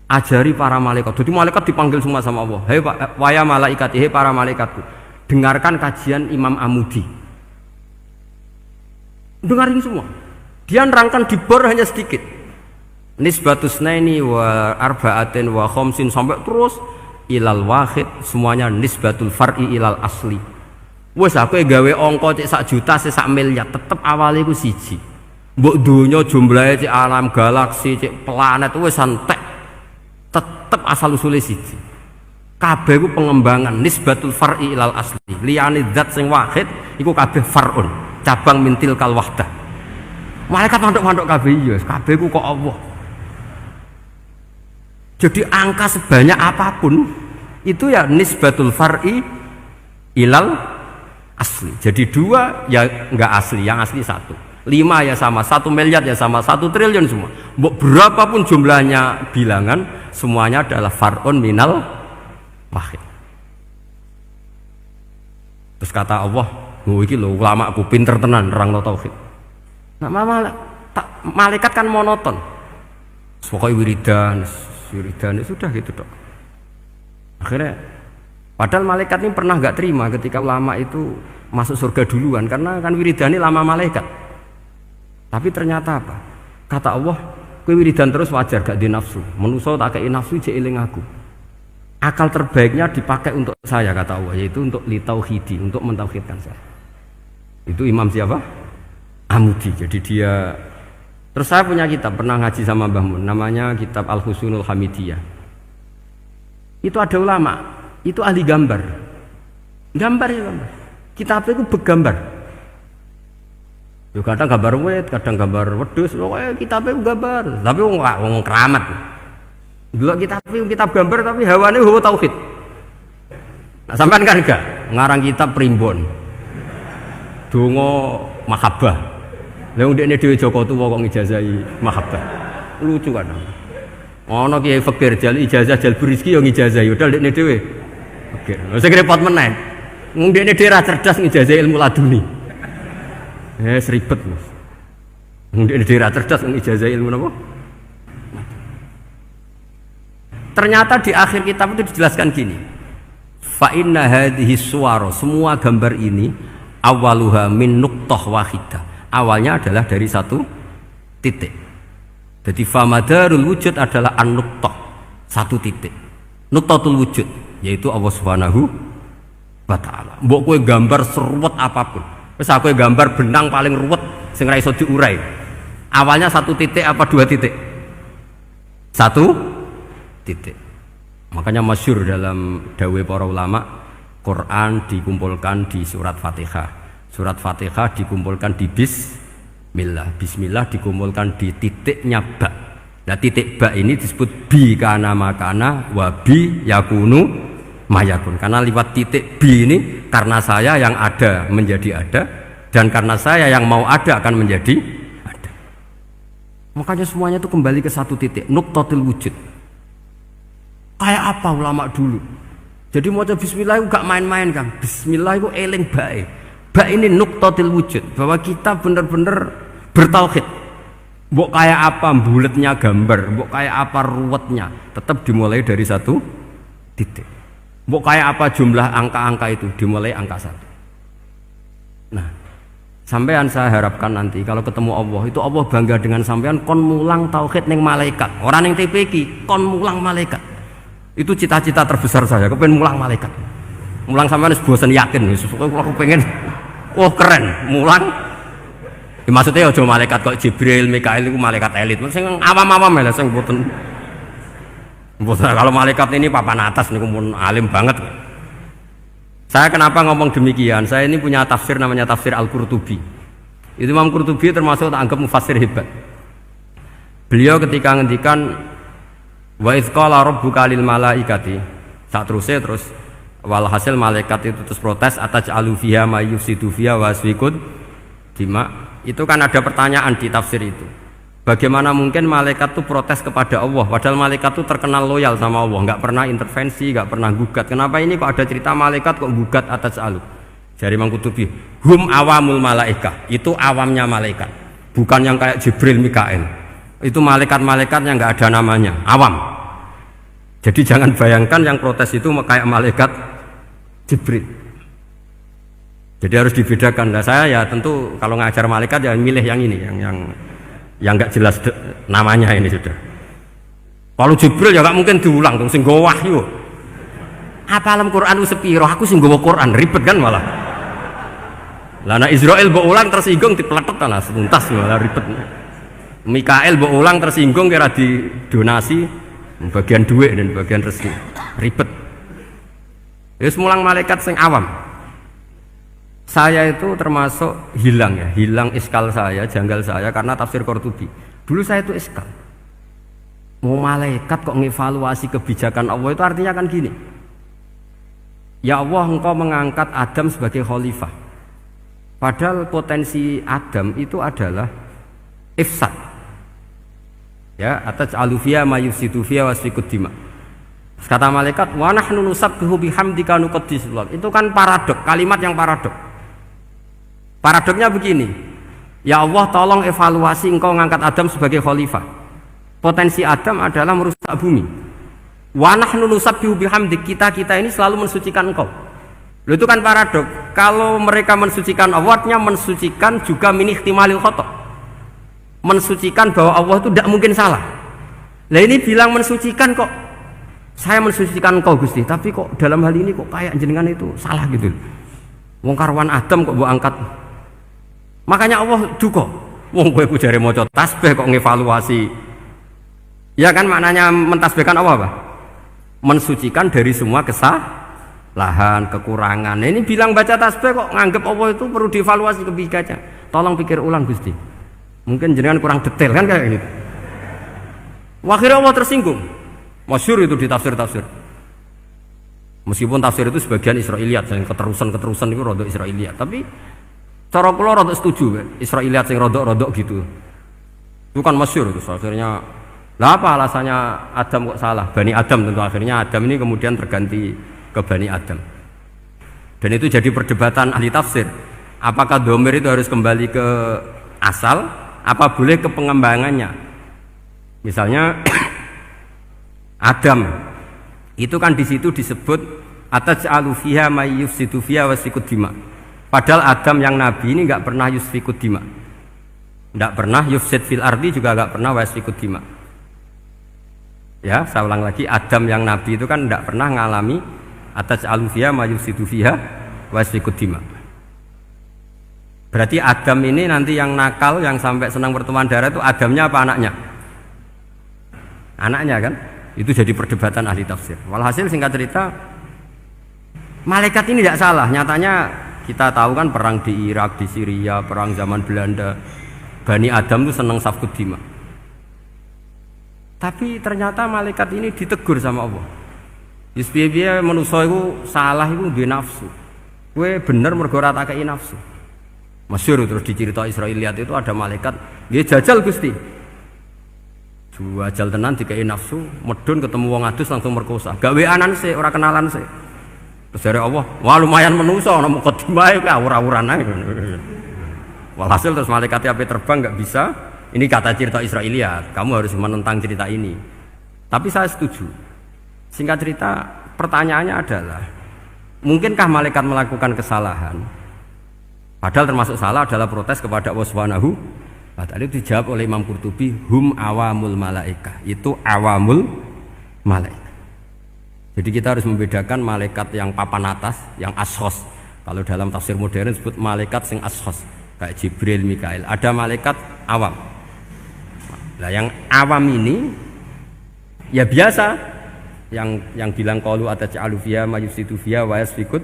Ajari para malaikat. Jadi malaikat dipanggil semua sama Allah. Hei waya malaikat, hei para malaikatku, dengarkan kajian Imam Amudi. Dengarin semua. Dia nerangkan di bor hanya sedikit. Nisbatus naini wa arba'atin wa khamsin sampai terus ilal wahid, semuanya nisbatul far'i ilal asli. Wes aku gawe angka cek 1 juta cek 1 miliar, tetep awalnya iku siji. Mbok donya jumlahe cek alam galaksi cek planet wes santek, tetep asal usule siji. Kabeh iku pengembangan nisbatul far'i ilal asli. Liyane zat sing wahid iku kabeh far'un, cabang mintil kal wahdah. Malaikat manduk-manduk kabeh ya, kabeh iku kok Allah. Jadi angka sebanyak apapun itu ya nisbatul far'i ilal asli. Jadi 2 ya enggak asli, yang asli 1. 5 ya sama, 1 miliar ya sama, 1 triliun semua. Berapapun jumlahnya bilangan, semuanya adalah far'un minal wahid. Terus kata Allah, "Oh iki lho ulama aku pinter tenan nerangno tauhid." Nah, malaikat kan monoton. Pokoknya wiridan sudah gitu dok. Akhirnya padahal malaikat ini pernah nggak terima ketika ulama itu masuk surga duluan, karena kan wiridane lama malaikat. Tapi ternyata apa? Kata Allah, kowe wiridan terus wajar gak di nafsu. Manusa tak kei nafsu jek eling aku. Akal terbaiknya dipakai untuk saya, kata Allah, yaitu untuk litauhidi, untuk mentauhidkan saya. Itu Imam siapa? Amudi. Jadi dia. Terus saya punya kitab, pernah ngaji sama Mbah Mun, namanya kitab Al-Husunul Hamidiyah. Itu ada ulama, itu ahli gambar. Gambar. Kitabnya itu bergambar. Yo kadang gambar wit, kadang gambar wedhus, pokoknya kitabnya gambar. Tapi wong keramat. Delok kitab gambar tapi hawane hawa tauhid. Nah, sampean kan enggak ngarang kitab primbon. Donga mahabbah. Lah ndekne dhewe Joko tuwa kok ngijazahi mahabbah. Lucu kan. Ana kiai fakir jal ijazah jalbur rezeki yo ngijazahi padahal ndekne dhewe fakir. Lha sing repot meneh. Wong ndekne dhewe ra cerdas ngijazahi ilmu laduni. Ribet Mas. Wong ndekne dhewe ra cerdas ngijazahi ilmu napa? Ternyata di akhir kitab itu dijelaskan gini. Fa inna hadhihi suwara, semua gambar ini awaluha min nuqtah wahidah. Awalnya adalah dari 1 titik. Jadi famadarul wujud adalah an-nuqtah, 1 titik. Nuqtatul wujud yaitu Allah Subhanahu wa taala. Mbok kowe gambar seruwet apapun. Wis aku gambar benang paling ruwet sing ra iso diurai. Awalnya 1 titik apa 2 titik? 1 titik. Makanya masyhur dalam dawuh para ulama, Quran dikumpulkan di surat Fatihah. Surat Fatihah dikumpulkan di Bismillah. Bismillah dikumpulkan di titiknya ba. Nah titik ba ini disebut bi kana makana wa bi yakunu mayakun. Karena lewat titik bi ini, karena saya yang ada menjadi ada, dan karena saya yang mau ada akan menjadi ada. Makanya semuanya itu kembali ke 1 titik, nuqtatul wujud. Kayak apa ulama dulu? Jadi mau bismillah itu gak main-main kan. Bismillah itu eling bae. Bak ini nuqtatil wujud, bahwa kita benar-benar bertauhid. Mbok kayak apa buletnya gambar, mbok kayak apa ruwetnya, tetap dimulai dari 1 titik. Mbok kayak apa jumlah angka-angka itu, dimulai angka 1. Nah, Sampean saya harapkan nanti kalau ketemu Allah itu Allah bangga dengan sampean kon mulang tauhid ning malaikat. Orang ning TPQ kon mulang malaikat. Itu cita-cita terbesar saya, kepengen mulang malaikat. Mulang sampean wis bosen yakin wis aku pengen oh keren mulang. Ya, maksudnya aja malaikat kok Jibril, Mikail itu malaikat elit. Sing awam-awam ya sing mboten. Kalau malaikat ini papan atas niku mun alim banget. Saya kenapa ngomong demikian? Saya ini punya tafsir namanya tafsir Al-Qurtubi. Itu Imam Qurtubi termasuk tak anggap mufassir hebat. Beliau ketika ngendikan wa idz qala rabbuka lil malaikati, sak terus walhasil malaikat itu terus protes ataj'alu fiha may yufsidu fiha wa yasfikud dima. Itu kan ada pertanyaan di tafsir itu. Bagaimana mungkin malaikat itu protes kepada Allah padahal malaikat itu terkenal loyal sama Allah, nggak pernah intervensi, nggak pernah gugat. Kenapa ini kok ada cerita malaikat kok gugat atas alu? Dari Imam Qurtubi, hum awamul malaikah, itu awamnya malaikat, bukan yang kayak Jibril, Mikail. Itu malaikat-malaikat yang nggak ada namanya, awam. Jadi jangan bayangkan yang protes itu kayak malaikat Jibril. Jadi harus dibedakan. Nah, saya ya tentu kalau ngajar malaikat ya milih yang ini, yang nggak jelas namanya ini sudah. Kalau Jibril ya nggak mungkin diulang dong, sing nggawa wahyu. Apa alam Quran itu sepiro? Aku sing nggawa Quran ribet kan malah. Lah nek Israil mbok ulang tersinggung dipeletet lah sepuntas malah ribet. Mikael mbok ulang tersinggung kira di donasi bagian duit dan bagian rezeki. Ribet. Wis mulang malaikat sing awam. Saya itu termasuk hilang iskal saya, janggal saya karena tafsir Qurtubi. Dulu saya itu iskal. Mau malaikat kok ngevaluasi kebijakan Allah itu artinya kan gini. Ya Allah, engkau mengangkat Adam sebagai khalifah. Padahal potensi Adam itu adalah ifsad. Ya, ataj'alu fiha ma yufsidu fiha wasfikud dima. Kata malaikat, wa nahnu nusabbihu bihamdika nuqaddisu lak. Itu kan paradok, kalimat yang paradok. Paradoknya begini, ya Allah tolong evaluasi engkau ngangkat Adam sebagai khalifah. Potensi Adam adalah merusak bumi. Wa nahnu nusabbihu bihamdik, kita ini selalu mensucikan engkau. Loh, itu kan paradok. Kalau mereka mensucikan Allah, artinya mensucikan juga min ihtimalil khata'. Mensucikan bahwa Allah itu tidak mungkin salah. Lah ini bilang mensucikan kok. Saya mensucikan engkau Gusti, tapi kok dalam hal ini kok kayak jenengan itu salah gitu. Wong karwan Adam kok mbok angkat. Makanya Allah duka. Wong kowe ku jare maca tasbih kok ngevaluasi. Ya kan maknanya mentasbihkan Allah apa? Mensucikan dari semua kesalahan, kekurangan. Nah, ini bilang baca tasbih kok nganggep Allah itu perlu dievaluasi kebijakannya. Tolong pikir ulang Gusti. Mungkin jenengan kurang detail kan kayak gitu. Akhirnya Allah tersinggung. Masyhur itu di tafsir-tafsir. Meskipun tafsir itu sebagian Israiliyat, yang keterusan itu rodok Israiliyat, tapi cara kula rodok setuju Israiliyat sing rodok-rodok gitu. Itu kan masyhur itu akhirnya. Lah apa alasannya Adam kok salah? Bani Adam tentu akhirnya Adam ini kemudian terganti ke Bani Adam. Dan itu jadi perdebatan ahli tafsir. Apakah dhamir itu harus kembali ke asal, apa boleh ke pengembangannya? Misalnya Adam itu kan di situ disebut ataj'alu fiha may yufsidu fiha wasfikud dima. Padahal Adam yang nabi ini enggak pernah yusfikud dima. Enggak pernah yufsid fil ardi, juga enggak pernah wasfikud dima. Ya, saya ulang lagi, Adam yang nabi itu kan enggak pernah ngalami ataj'alu fiha may yufsidu fiha wasfikud dima. Berarti Adam ini nanti yang nakal, yang sampai senang berteman darah itu Adamnya apa anaknya? Anaknya kan? Itu jadi perdebatan ahli tafsir. Walhasil singkat cerita, malaikat ini tidak salah. Nyatanya kita tahu kan perang di Irak, di Syria, perang zaman Belanda, Bani Adam itu senang safkud dima. Tapi ternyata malaikat ini ditegur sama Allah. Yusbiya manusia itu salah itu di nafsu. Gue bener mergo ora tak kei nafsu. Masyhur terus dicerita Israiliyat itu ada malaikat, dia jajal Gusti. Jajal tenan dikai nafsu, medun ketemu wong adus langsung merkosa. Gawe anan sih, ora kenalan sih. Terus dari Allah, wah lumayan menusa ana mukadimah ka ora-uran ae. Walhasil terus malaikat api terbang enggak bisa. Ini kata cerita Israiliyat, kamu harus menentang cerita ini. Tapi saya setuju. Singkat cerita, pertanyaannya adalah, mungkinkah malaikat melakukan kesalahan? Padahal termasuk salah adalah protes kepada Allah Subhanahu wa ta'ala. Itu dijawab oleh Imam Qurtubi, hum awamul malaikah. Itu awamul malaikat. Jadi kita harus membedakan malaikat yang papan atas, yang ashos. Kalau dalam tafsir modern disebut malaikat sing ashos, kayak Jibril, Mikail. Ada malaikat awam. Nah, yang awam ini ya biasa, yang bilang qalu ataj'alu fiha may yufsidu fiha wa yasfikut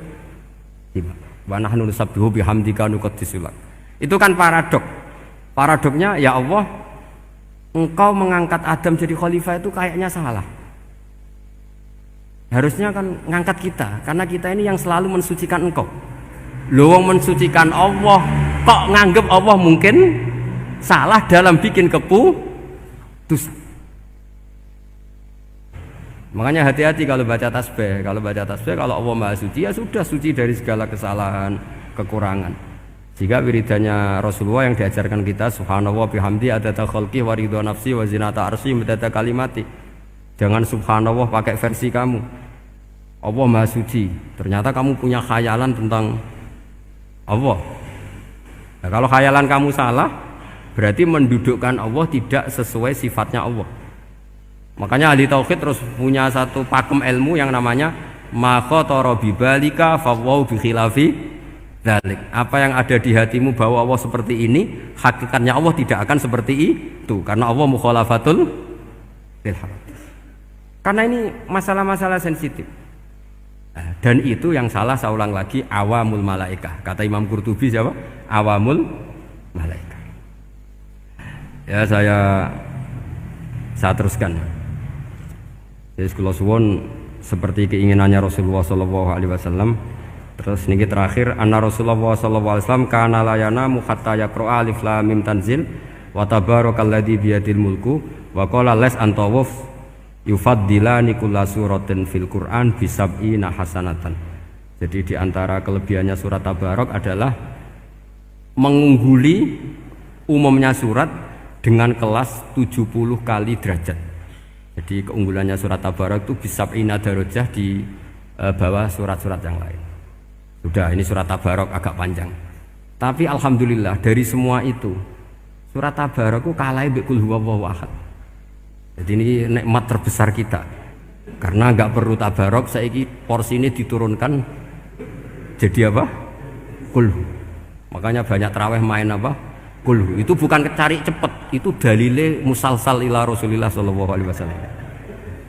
wa nahnu nusabbihu bihamdika nuqaddisu lak. Itu kan paradok. Paradoknya ya Allah, engkau mengangkat Adam jadi khalifah itu kayaknya salah. Harusnya kan ngangkat kita, karena kita ini yang selalu mensucikan engkau. Loh, wong mensucikan Allah kok nganggep Allah mungkin salah dalam bikin keputusan. Makanya hati-hati kalau baca tasbih. Kalau baca tasbih, kalau Allah Maha Suci ya sudah suci dari segala kesalahan, kekurangan. Jika wiridannya Rasulullah yang diajarkan kita, subhanallah bihamdi adada khalqi wa ridha nafsi wa zinata arsy midada kalimati. Jangan subhanallah pakai versi kamu. Allah Maha Suci. Ternyata kamu punya khayalan tentang Allah. Nah, kalau khayalan kamu salah, berarti mendudukkan Allah tidak sesuai sifatnya Allah. Makanya ahli tauhid terus punya satu pakem ilmu yang namanya ma khatara bibalika fawau bi khilafi dzalik. Apa yang ada di hatimu bahwa Allah seperti ini, hakikatnya Allah tidak akan seperti itu, karena Allah mukhalafatul lil hadis. Karena ini masalah-masalah sensitif. Dan itu yang salah, saya ulang lagi, awamul malaikah. Kata Imam Qurtubi siapa? Awamul malaikah. Ya saya teruskan. Jadi kula suwun seperti keinginannya Rasulullah sallallahu alaihi wasallam. Terus niki terakhir, anna Rasulullah sallallahu alaihi wasallam kana la yanamu hatta yaqra alif lam mim tanzil wa tabarakalladzi biyadil mulku wa qala las antawuf yufaddilani kulla suratin fil Qur'an bisab'ina hasanatan. Jadi di antara kelebihannya surat Tabarok adalah mengungguli umumnya surat dengan kelas 70 kali derajat. Jadi keunggulannya surat Tabarok itu bisab'ina darajah di bawah surat-surat yang lain. Sudah, ini surat Tabarok agak panjang. Tapi alhamdulillah dari semua itu surat Tabarok itu kalah bi qul huwallahu ahad. Jadi ini nikmat terbesar kita, karena nggak perlu tabarok, saiki porsi ini diturunkan jadi apa? Kulhu. Makanya banyak tarawih main apa? Kulhu. Itu bukan cari cepet, itu dalile musalsal ila Rasulillah sallallahu alaihi wasallam.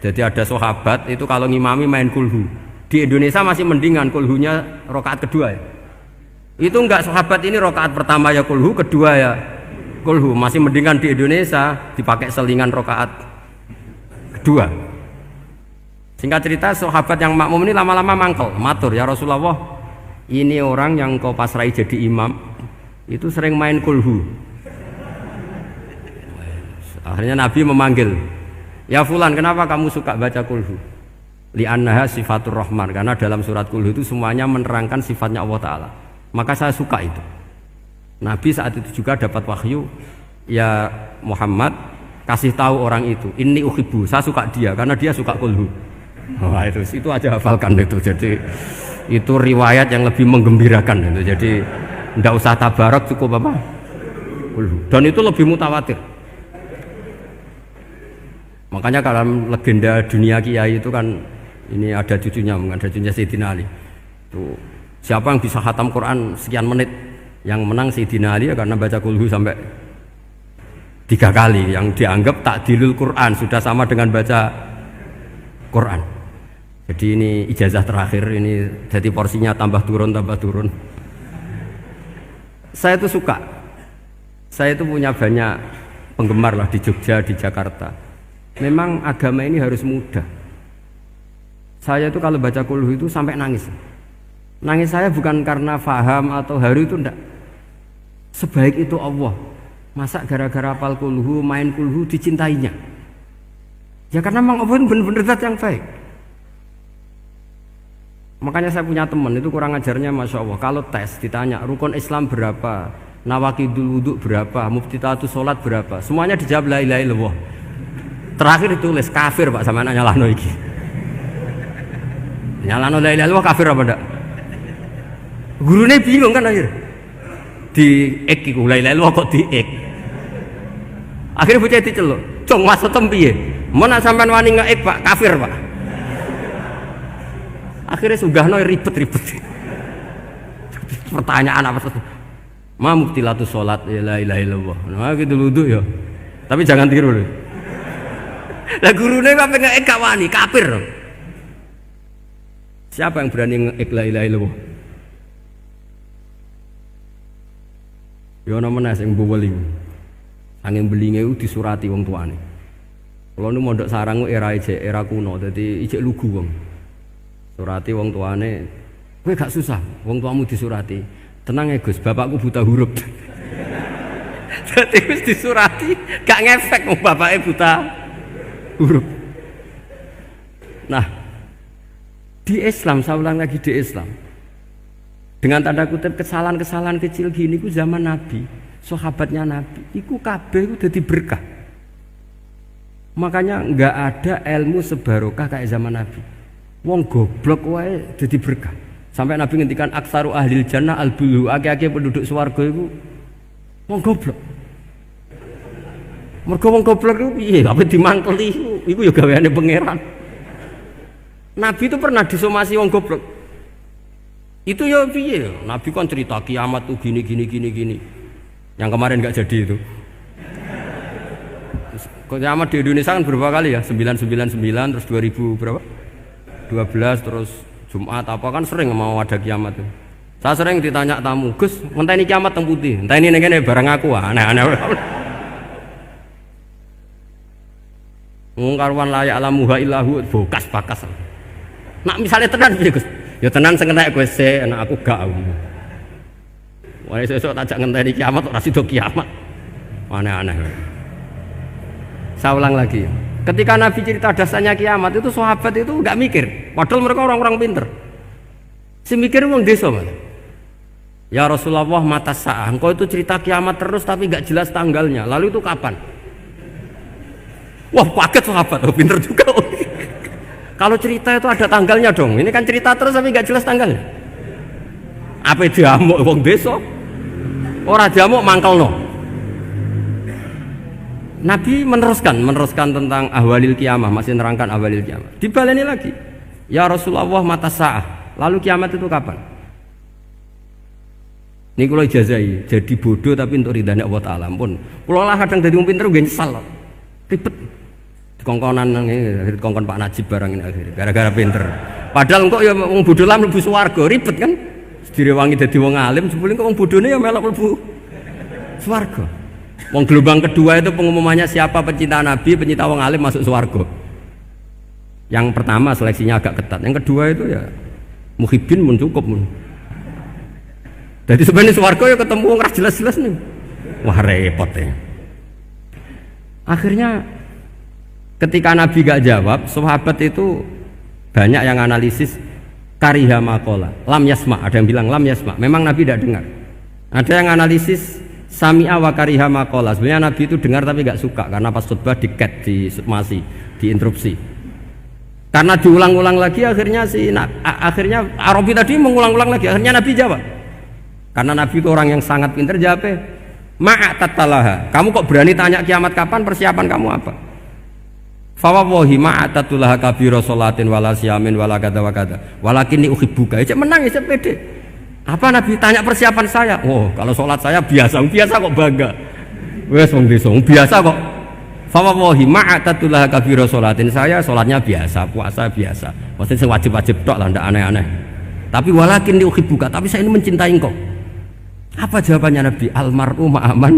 Jadi ada sahabat itu kalau ngimami main kulhu. Di Indonesia masih mendingan kulhunya rakaat kedua ya. Itu enggak, sahabat ini rakaat pertama ya kulhu, kedua ya kulhu. Masih mendingan di Indonesia dipakai selingan rakaat kedua. Singkat cerita, sahabat yang makmum ini lama-lama mangkel, matur, ya Rasulullah, ini orang yang kau pasrai jadi imam itu sering main kulhu. Akhirnya Nabi memanggil, ya fulan, kenapa kamu suka baca kulhu? Li'annaha sifatur rahman, karena dalam surat kulhu itu semuanya menerangkan sifatnya Allah Ta'ala. Maka saya suka itu. Nabi saat itu juga dapat wahyu, ya Muhammad, kasih tahu orang itu, inni uhibbu, saya suka dia karena dia suka kulhu. Wah, itu aja hafalkan itu. Jadi itu riwayat yang lebih menggembirakan itu. Jadi tidak usah tabarok, cukup apa? Kulhu. Dan itu lebih mutawatir. Makanya dalam legenda dunia kiai itu kan ini ada cucunya Sayyidina Ali. Tuh, siapa yang bisa khatam Quran sekian menit, yang menang Sayyidina Ali ya, karena baca kulhu sampai 3 kali, yang dianggap takdilul Quran, sudah sama dengan baca Quran. Jadi ini ijazah terakhir, ini jadi porsinya tambah turun. Saya itu suka, saya itu punya banyak penggemar lah di Jogja, di Jakarta. Memang agama ini harus mudah. Saya itu kalau baca kulhu itu sampai nangis. Nangis saya bukan karena faham atau haru, itu enggak. Sebaik itu Allah, masa gara-gara hafal kulhu, main kulhu dicintainya? Ya karena memang Allah benar-benar zat yang baik. Makanya saya punya teman itu kurang ajarnya, masya Allah. Kalau tes ditanya rukun Islam berapa, nawakidul wudhu berapa, muftitatus sholat berapa, semuanya dijawab la ilaha illallah. Terakhir ditulis kafir Pak, sama anak nyalano iki. Nyalano la ilaha illallah kafir apa enggak? Gurunya bingung kan akhir. di ek iku la ilaha illallah kok di ek. Akhirnya bocah diceluk, "Cung maksudem piye? Mun nek sampean wani ngeek Pak, kafir Pak." Akhirnya sugahno ribet-ribet. Pertanyaan apa tuh? Ma muktilatu sholat la ilaha illallah. Nah gitu wudu ya. Tapi jangan tiru lho. Lah gurune kok ngeek gak wani, kafir. Siapa yang berani ngeek la ilaha illallah? Ya ana menes sing mbuweling. Angin belinge ku disurati wong tuane. Kula nu mondok sarang era kuno, dadi ijek lugu wong. Surati wong tuane, kowe gak susah, wong tuamu disurati. Tenang ya Gus, bapakku buta huruf. Dadi wis disurati, gak ngefek wong bapake buta huruf. Nah, di Islam, saya ulang lagi di Islam. Dengan tanda kutip kesalahan-kesalahan kecil gini ku zaman Nabi, sahabatnya Nabi, iku kabeh ku dadi berkah. Makanya enggak ada ilmu sebarokah kayak zaman Nabi. Wong goblok wae dadi berkah. Sampai Nabi ngendikan aksaru ahlil jannah al-bulu, akeh-akeh penduduk swarga iku wong goblok. Mergo wong goblok iku piye? Apa dimangkeli iku ya gaweane pangeran. Nabi itu pernah disomasi wong goblok. Itu ya piye? Nabi kan cerita kiamat tuh gini. Yang kemarin nggak jadi itu. Kiamat di Indonesia kan berapa kali ya? 999 terus 2000 berapa? 12 terus Jumat apa kan sering mau ada kiamat tuh. Saya sering ditanya tamu, "Gus, ngenteni kiamat teng putih. Entah ini ngene barang aku aneh-aneh." Wong karuan layak alamuha illahu bokas bakas. Nak misalnya tenan piye Gus? Ya tenan sing enek kowe sik, anak aku gak. Wah sesuk tak jak ngenteni kiamat ora sida kiamat. Aneh-aneh. Saya ulang lagi. Ketika Nabi cerita dasarnya kiamat itu sahabat itu enggak mikir. Padahal mereka orang-orang pinter. Si mikir wong desa malah. Ya Rasulullah mata sa'ah. Engkau itu cerita kiamat terus tapi enggak jelas tanggalnya. Lalu itu kapan? Wah kaget sahabat. Oh, pinter juga. Kalau cerita itu ada tanggalnya dong. Ini kan cerita terus tapi nggak jelas tanggalnya. Apa diamuk wong desa? Ora diamuk mangkelno. Nabi meneruskan tentang ahwalil kiamah, masih nerangkan ahwalil kiamah. Dibaleni lagi. Ya Rasulullah mata sa'ah. Lalu kiamat itu kapan? Ini kalau ijazai, jadi bodoh tapi untuk ridhanya Allah Ta'ala pun. Kalau lah kadang jadi pinter gue nyesal. Ribet. Kongkonan kongkon Pak Najib barang ini akhirnya gara-gara pinter. Padahal kok ya wong bodoh lah mlebu swarga ribet kan. Direwangi dadi wong alim sebelum kok wong bodone ya melok mlebu swarga. Wong gelombang kedua itu pengumumannya siapa pencinta Nabi, pencinta wong alim masuk swarga. Yang pertama seleksinya agak ketat. Yang kedua itu ya muhibbin mun cukup mun. Jadi sebenarnya swarga ya ketemu wong ra jelas-jelas nih. Wah repot ya. Akhirnya ketika Nabi gak jawab, sahabat itu banyak yang analisis kariha maqala, lam yasma, ada yang bilang lam yasma, memang Nabi tidak dengar. Ada yang analisis sami'a wa kariha maqala, sebenarnya Nabi itu dengar tapi gak suka karena pas khutbah di-cut, diinterupsi. Karena diulang-ulang lagi akhirnya akhirnya Arabi tadi mengulang-ulang lagi, akhirnya Nabi jawab. Karena Nabi itu orang yang sangat pintar jawabnya, ma'atatalaha, kamu kok berani tanya kiamat kapan, persiapan kamu apa? Fawawahi ma'atatulaha kabira sholatin wala siyamin wala kada wa kada walakinni uhibbuka. Ya menang ya pede. Apa Nabi tanya persiapan saya? Oh, kalau sholat saya biasa kok bangga. Wes wong desa biasa kok. Fawawahi ma'atatulaha kabira sholatin, saya sholatnya biasa, puasa biasa. Maksudnya sing wajib-wajib tok lah, ndak aneh-aneh. Tapi walakinni uhibbuka, tapi saya ini mencintai engkau. Apa jawabannya Nabi? Almar'u ma'aman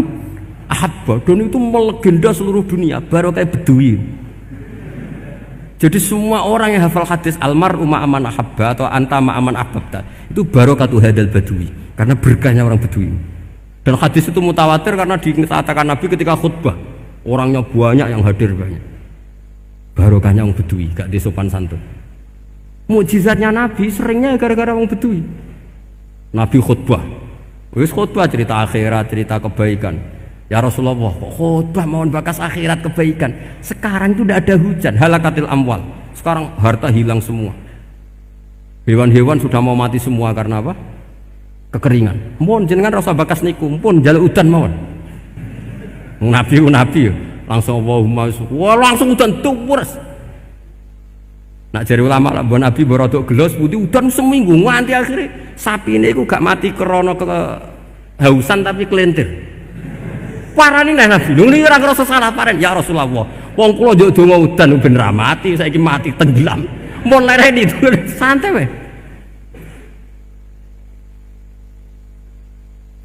ahabba. Dan itu melegenda seluruh dunia, baru kayak Bedui. Jadi semua orang yang hafal hadis almar'u ma'aman ahabba atau anta ma'aman ahbabta itu barokatu hadal badui, karena berkahnya orang Bedui. Dan hadis itu mutawatir karena dikatakan Nabi ketika khutbah orangnya banyak yang hadir banyak. Barokahnya orang Bedui, gak disopan santun. Mukjizatnya Nabi seringnya gara-gara orang Bedui. Nabi khutbah, wis khutbah cerita akhirat, cerita kebaikan. Ya Rasulullah, khutbah mohon bakas akhirat kebaikan. Sekarang itu tidak ada hujan, halakatil amwal. Sekarang harta hilang semua. Hewan-hewan sudah mau mati semua karena apa? kekeringan. Mohon jenengan rasa bakas niku, pun jaluk udan mawon. Nabi langsung Allahumma wah langsung udan tuwes. Nak jari ulama lah mbon Nabi borodok gelos putih udan seminggu nganti akhirnya sapine iku gak mati krana kehausan tapi kelentir. Parani nek Nabi, lho niki ora ngrasa salah paren ya Rasulullah. Wong kula njuk donga udan ben ra mati, saiki mati tenggelam. Mun lereni santai wae.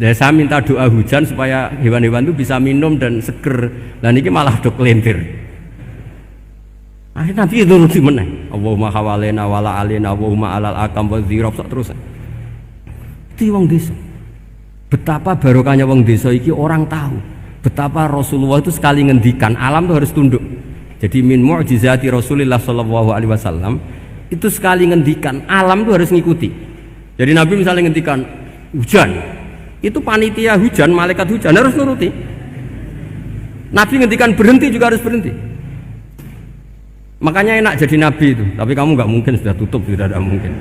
Ya, saya minta doa hujan supaya hewan-hewan itu bisa minum dan seger. Dan ini malah dok lentir. Akhirnya Nabi nuruti meneh. Allahumma hawalena wala alena Allahumma alal akam wa dzirab terus. Itu wong desa. Betapa barokahnya wong desa iki orang tahu. Betapa Rasulullah itu sekali ngendikan alam itu harus tunduk. Jadi min mu'jizati Rasulullah sallallahu alaihi wasallam itu sekali ngendikan alam itu harus ngikuti. Jadi Nabi misalnya ngendikan hujan, itu panitia hujan, malaikat hujan harus nuruti. Nabi ngendikan berhenti juga harus berhenti. Makanya enak jadi Nabi itu. Tapi kamu nggak mungkin, sudah tutup, tidak ada mungkin.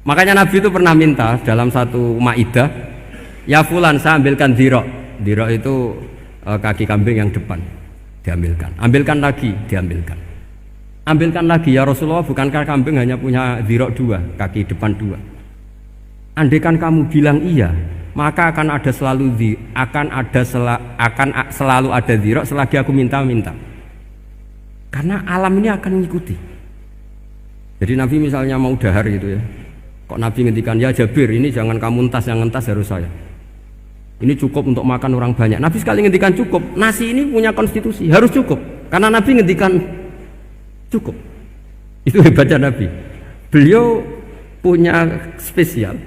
Makanya Nabi itu pernah minta dalam satu maidah, ya fulan saya ambilkan dirok. Dirok itu kaki kambing yang depan, diambilkan. Ambilkan lagi, diambilkan. Ambilkan lagi ya Rasulullah, bukankah kambing hanya punya dirok dua, kaki depan dua. Andaikan kamu bilang iya, maka akan selalu ada dzirok selagi aku minta. Karena alam ini akan mengikuti. Jadi Nabi misalnya mau dahar gitu ya, kok Nabi ngendikan ya Jabir ini jangan kamu entas, yang entas harus saya. Ini cukup untuk makan orang banyak. Nabi sekali ngendikan cukup. Nasi ini punya konstitusi, harus cukup. Karena Nabi ngendikan cukup. Itu hebatnya Nabi. Beliau punya spesial.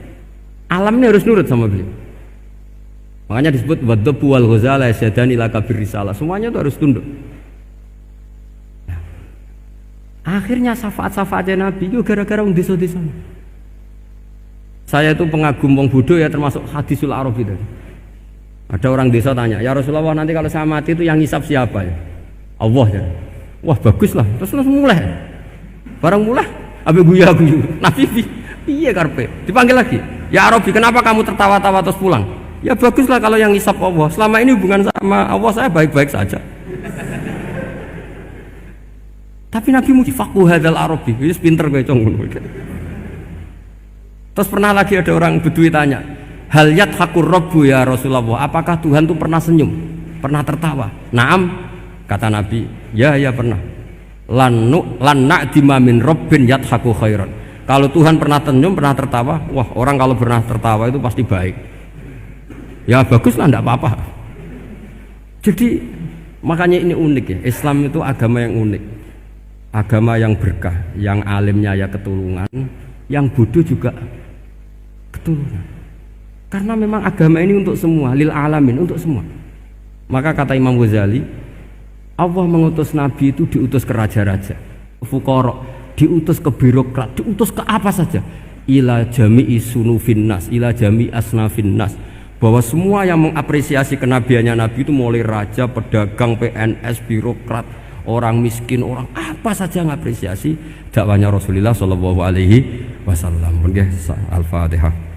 Alam ini harus nurut sama beliau. Makanya disebut wadhabu wal ghazala yasyadani laka birrisalah. Semuanya itu harus tunduk. Nah, akhirnya syafaat-syafaatnya Nabi itu gara-gara wong desa-desa. Saya itu pengagum wong bodoh ya, termasuk hadisul Arabi tadi. Ada orang desa tanya, ya Rasulullah nanti kalau saya mati itu yang ngisap siapa ya? Allah ya. Wah bagus lah, terus mulai. Barang mulai, abe guya-guyu. Nabi piye karpe? Dipanggil lagi. Ya Arabi, kenapa kamu tertawa-tawa terus pulang? Ya baguslah kalau yang ngisap Allah. Selama ini hubungan sama Allah saya baik-baik saja. Tapi Nabi muji faqhu hadzal Arabi, wis pinter kowe ngono. Terus pernah lagi ada orang Bedui tanya, hal yadhakur rabbu ya Rasulullah, apakah Tuhan itu pernah senyum, pernah tertawa? Naam, kata Nabi, ya pernah. Lan na'dima min rabbin yadhaku khairan. Kalau Tuhan pernah senyum, pernah tertawa, wah orang kalau pernah tertawa itu pasti baik. Ya baguslah, enggak apa-apa. Jadi makanya ini unik ya, Islam itu agama yang unik, agama yang berkah, yang alimnya ya ketulungan, yang bodoh juga ketulungan. Karena memang agama ini untuk semua, lil alamin, untuk semua. Maka kata Imam Ghazali, Allah mengutus Nabi itu diutus ke raja-raja, fuqara, diutus ke birokrat, diutus ke apa saja, ila jami'i sunufin nas, ila jami'i asnafin nas, bahwa semua yang mengapresiasi kenabiannya Nabi itu mulai raja, pedagang, PNS, birokrat, orang miskin, orang apa saja mengapresiasi dakwahnya Rasulullah Shallallahu Alaihi Wasallam. Al-Fatihah.